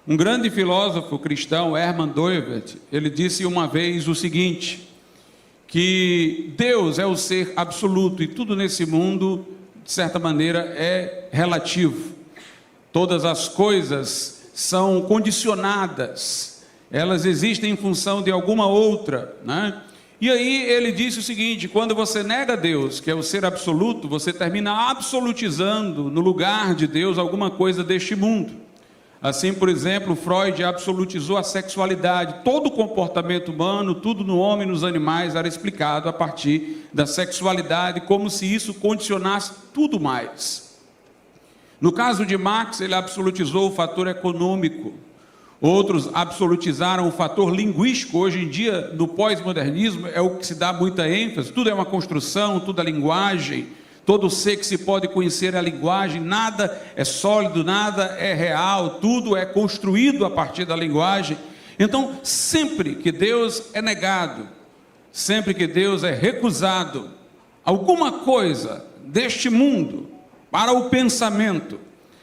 Um grande filósofo cristão, Hermann Doivert, ele disse uma vez o seguinte, que Deus é o ser absoluto e tudo nesse mundo, de certa maneira, é relativo. Todas as coisas são condicionadas, elas existem em função de alguma outra, né? E aí ele disse o seguinte, quando você nega Deus, que é o ser absoluto, você termina absolutizando no lugar de Deus alguma coisa deste mundo. Assim, por exemplo, Freud absolutizou a sexualidade. Todo o comportamento humano, tudo no homem e nos animais era explicado a partir da sexualidade, como se isso condicionasse tudo mais. No caso de Marx, ele absolutizou o fator econômico. Outros absolutizaram o fator linguístico. Hoje em dia, no pós-modernismo, é o que se dá muita ênfase. Tudo é uma construção, tudo é linguagem. Todo ser que se pode conhecer é a linguagem. Nada é sólido, nada é real. Tudo é construído a partir da linguagem. Então, sempre que Deus é negado, sempre que Deus é recusado, alguma coisa deste mundo, para o pensamento,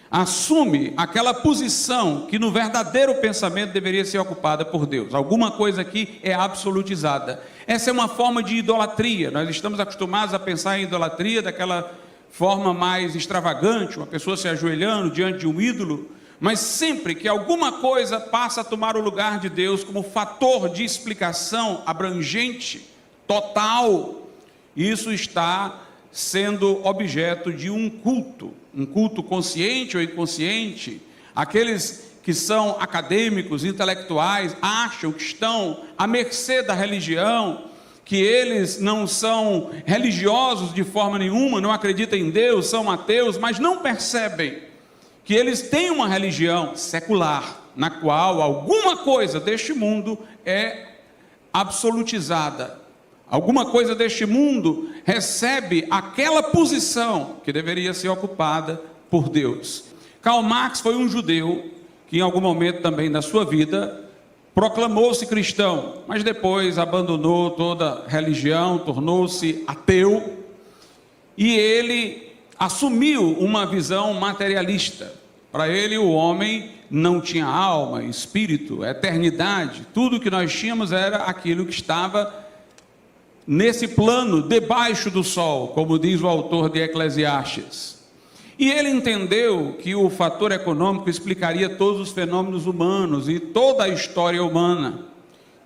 assume aquela posição que no verdadeiro pensamento deveria ser ocupada por Deus. Alguma coisa aqui é absolutizada. Essa é uma forma de idolatria. Nós estamos acostumados a pensar em idolatria daquela forma mais extravagante, uma pessoa se ajoelhando diante de um ídolo, mas sempre que alguma coisa passa a tomar o lugar de Deus como fator de explicação abrangente, total, isso está sendo objeto de um culto consciente ou inconsciente. Aqueles que são acadêmicos, intelectuais, acham que estão à mercê da religião, que eles não são religiosos de forma nenhuma, não acreditam em Deus, são ateus, mas não percebem que eles têm uma religião secular, na qual alguma coisa deste mundo é absolutizada. Alguma coisa deste mundo recebe aquela posição que deveria ser ocupada por Deus. Karl Marx foi um judeu que em algum momento também da sua vida proclamou-se cristão, mas depois abandonou toda religião, tornou-se ateu, e ele assumiu uma visão materialista. Para ele o homem não tinha alma, espírito, eternidade, tudo que nós tínhamos era aquilo que estava nesse plano, debaixo do sol, como diz o autor de Eclesiastes. E ele entendeu que o fator econômico explicaria todos os fenômenos humanos e toda a história humana,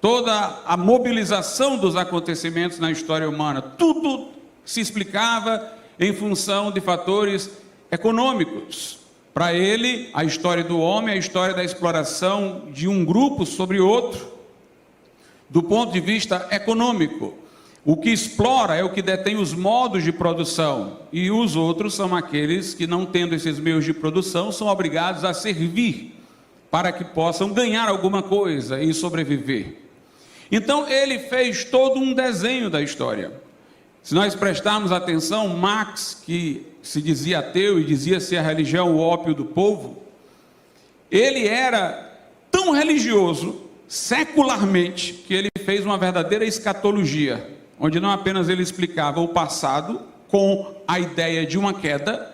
toda a mobilização dos acontecimentos na história humana. Tudo se explicava em função de fatores econômicos. Para ele, a história do homem é a história da exploração de um grupo sobre outro, do ponto de vista econômico. O que explora é o que detém os modos de produção, e os outros são aqueles que, não tendo esses meios de produção, são obrigados a servir para que possam ganhar alguma coisa e sobreviver. Então ele fez todo um desenho da história. Se nós prestarmos atenção, Marx, que se dizia ateu e dizia ser a religião o ópio do povo, ele era tão religioso, secularmente, que ele fez uma verdadeira escatologia, onde não apenas ele explicava o passado com a ideia de uma queda,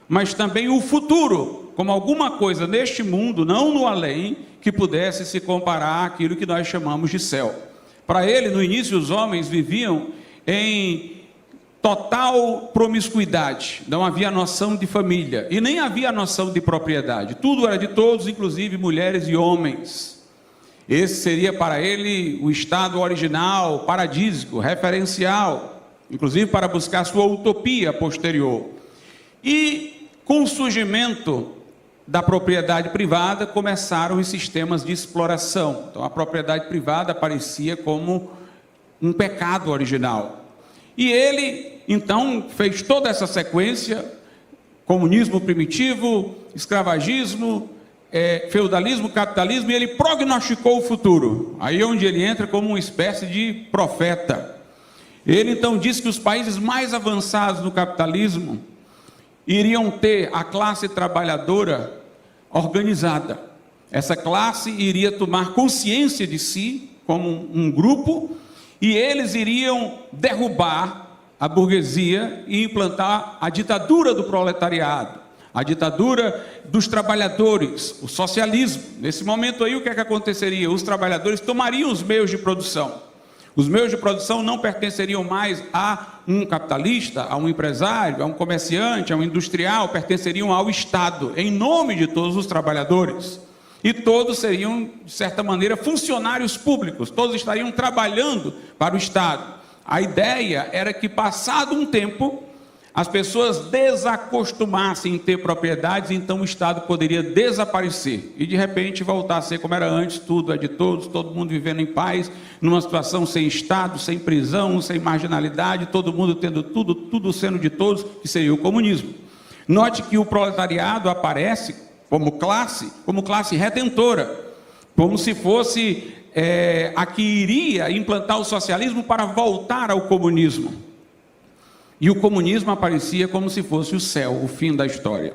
mas também o futuro, como alguma coisa neste mundo, não no além, que pudesse se comparar àquilo que nós chamamos de céu. Para ele, no início, os homens viviam em total promiscuidade, não havia noção de família, e nem havia noção de propriedade, tudo era de todos, inclusive mulheres e homens. Esse seria para ele o estado original, paradísico, referencial, inclusive para buscar sua utopia posterior. E com o surgimento da propriedade privada, começaram os sistemas de exploração. Então a propriedade privada aparecia como um pecado original. E ele, então, fez toda essa sequência: comunismo primitivo, escravagismo, feudalismo, capitalismo, e ele prognosticou o futuro. Aí é onde ele entra como uma espécie de profeta. Ele então disse que os países mais avançados no capitalismo iriam ter a classe trabalhadora organizada. Essa classe iria tomar consciência de si como um grupo, e eles iriam derrubar a burguesia e implantar a ditadura do proletariado. a ditadura dos trabalhadores, o socialismo. Nesse momento aí, o que é que aconteceria? Os trabalhadores tomariam os meios de produção. Os meios de produção não pertenceriam mais a um capitalista, a um empresário, a um comerciante, a um industrial, pertenceriam ao Estado, em nome de todos os trabalhadores. E todos seriam, de certa maneira, funcionários públicos, todos estariam trabalhando para o Estado. A ideia era que, passado um tempo, as pessoas desacostumassem em ter propriedades, então o Estado poderia desaparecer e de repente voltar a ser como era antes, tudo é de todos, todo mundo vivendo em paz, numa situação sem Estado, sem prisão, sem marginalidade, todo mundo tendo tudo, tudo sendo de todos, que seria o comunismo. Note que o proletariado aparece como classe redentora, como se fosse a que iria implantar o socialismo para voltar ao comunismo. E o comunismo aparecia como se fosse o céu, o fim da história.